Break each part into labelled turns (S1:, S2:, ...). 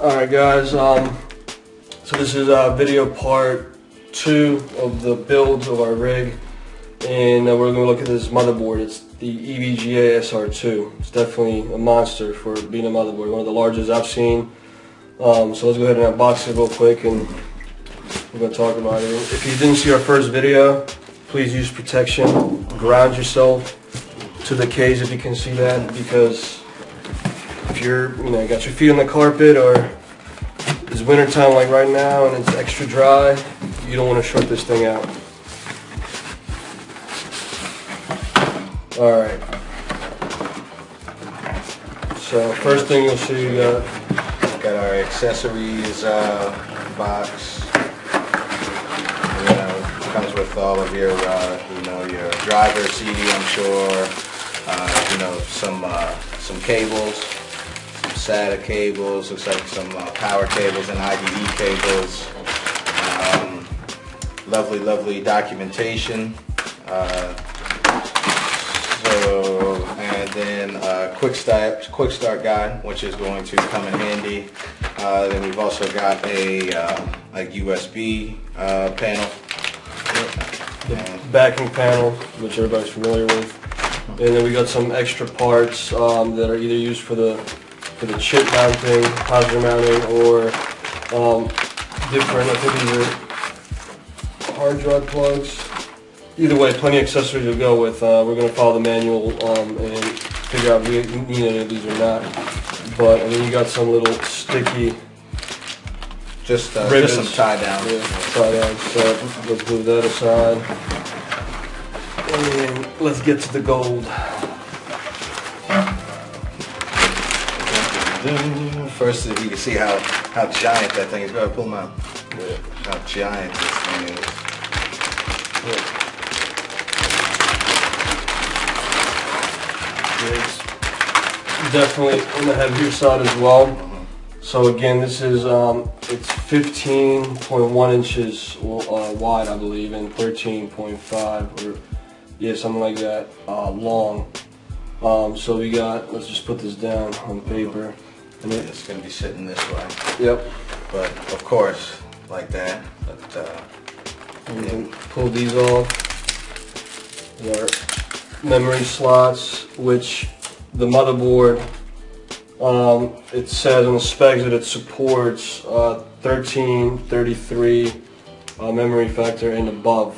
S1: Alright guys, so this is video part 2 of the build of our rig, and we're going to look at this motherboard. It's the EVGA SR-2. It's definitely a monster for being a motherboard, one of the largest I've seen. So let's go ahead and unbox it real quick and we're going to talk about it. If you didn't see our first video, please use protection. Ground yourself to the case if you can see that, because if you're, got your feet on the carpet, or it's winter time like right now and it's extra dry, you don't want to short this thing out. Alright, so first thing you'll see, we got
S2: our accessories box. Comes with all of your your driver CD, I'm sure. Some cables, some SATA cables. Looks like some power cables and IDE cables. Lovely documentation. And then a quick start guide, which is going to come in handy. Then we've also got a USB panel.
S1: The backing panel, which everybody's familiar with, and then we got some extra parts that are either used for the chip mounting, positive mounting, or different. I think these are hard drive plugs. Either way, plenty of accessories to go with. We're going to follow the manual and figure out if we need any of these or not. But and then you got some little sticky.
S2: Just some tie down.
S1: Yeah, tie down. So let's move that aside. And let's get to the gold.
S2: First, if you can see how giant that thing is. Go ahead, pull them out. Yeah. How giant this thing is.
S1: Yeah. It's definitely on the heavier side as well. So again, this is it's 15.1 inches wide, I believe, and 13.5 or something like that long. So we got, let's just put this down on paper.
S2: And it's going to be sitting this way.
S1: Yep.
S2: But of course, like that. But
S1: you can pull these off. Our memory slots, which the motherboard. It says on the specs that it supports 1333 memory factor and above.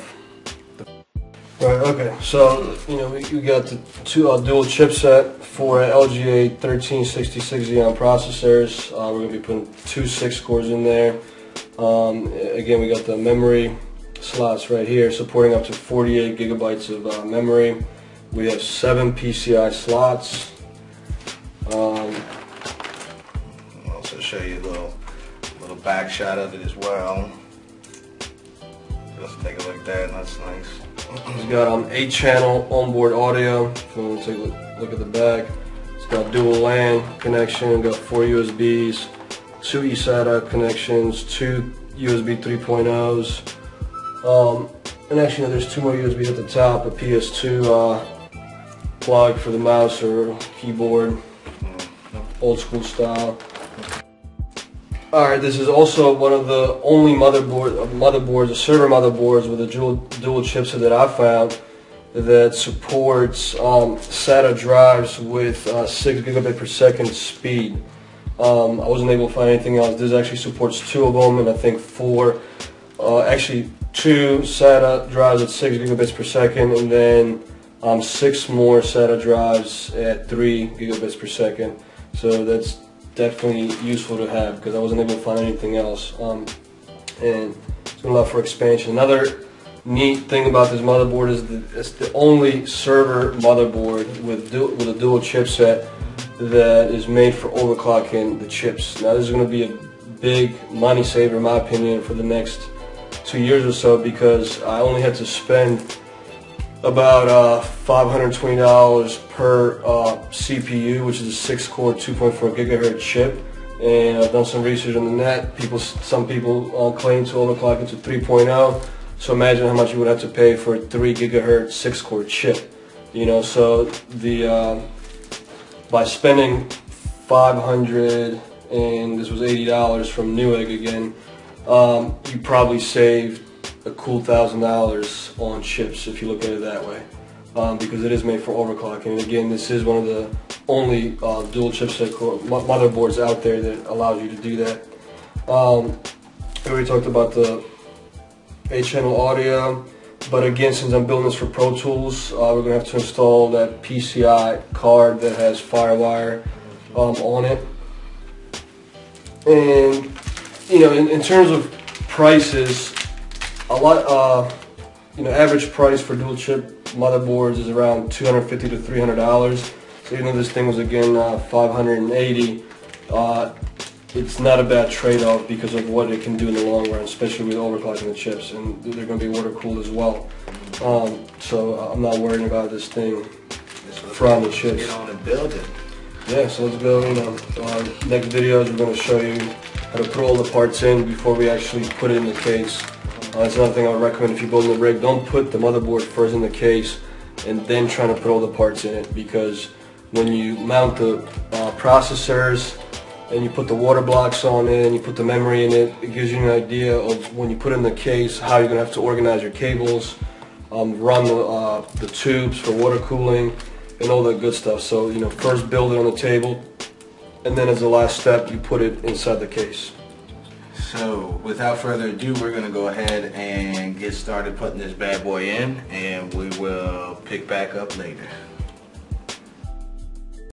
S1: Right. Okay. So we got the dual chipset for LGA 1366 Xeon processors. We're going to be putting 2 6 cores in there. Again, we got the memory slots right here, supporting up to 48 gigabytes of memory. We have 7 PCI slots.
S2: I'll also show you a little back shot of it as well. Just take a look at that, and that's nice.
S1: It's got 8-channel onboard audio. If you want to take a look at the back, it's got dual LAN connection. Got 4 USBs, 2 eSATA connections, 2 USB 3.0s, and actually there's 2 more USBs at the top. A PS2 plug for the mouse or keyboard, old school style. Alright, this is also one of the only motherboards, server motherboards with a dual chipset that I found that supports SATA drives with 6 gigabit per second speed. I wasn't able to find anything else. This actually supports 2 of them, and I think 4, actually 2 SATA drives at 6 gigabits per second, and then 6 more SATA drives at 3 gigabits per second. So that's definitely useful to have, because I wasn't able to find anything else, and it's going to allow for expansion. Another neat thing about this motherboard is that it's the only server motherboard with a dual chipset that is made for overclocking the chips. Now this is going to be a big money saver, in my opinion, for the next 2 years or so, because I only had to spend about $520 per CPU, which is a 6-core 2.4 gigahertz chip. And I've done some research on the net. Some people claim to overclock it to 3.0. So imagine how much you would have to pay for a 3 gigahertz 6-core chip. So by spending $500 and this was $80 from Newegg again, you probably saved a cool $1,000 on chips if you look at it that way, because it is made for overclocking. And again, this is one of the only dual chipset motherboards out there that allows you to do that. We already talked about the 8-channel audio, but again, since I'm building this for Pro Tools, we're going to have to install that PCI card that has FireWire on it. And you know, in terms of prices, a lot, average price for dual chip motherboards is around $250 to $300. So even though this thing was again $580, it's not a bad trade-off because of what it can do in the long run, especially with overclocking the chips, and they're going to be water cooled as well. So I'm not worrying about this thing frying the chips.
S2: Get on and build it.
S1: Yeah, so let's go. Next videos we're going to show you how to put all the parts in before we actually put it in the case. That's another thing I would recommend if you're building a rig. Don't put the motherboard first in the case and then trying to put all the parts in it, because when you mount the processors and you put the water blocks on it and you put the memory in it, it gives you an idea of when you put it in the case how you're going to have to organize your cables, run the tubes for water cooling and all that good stuff. So first build it on the table, and then as the last step you put it inside the case.
S2: So without further ado, we're going to go ahead and get started putting this bad boy in, and we will pick back up later.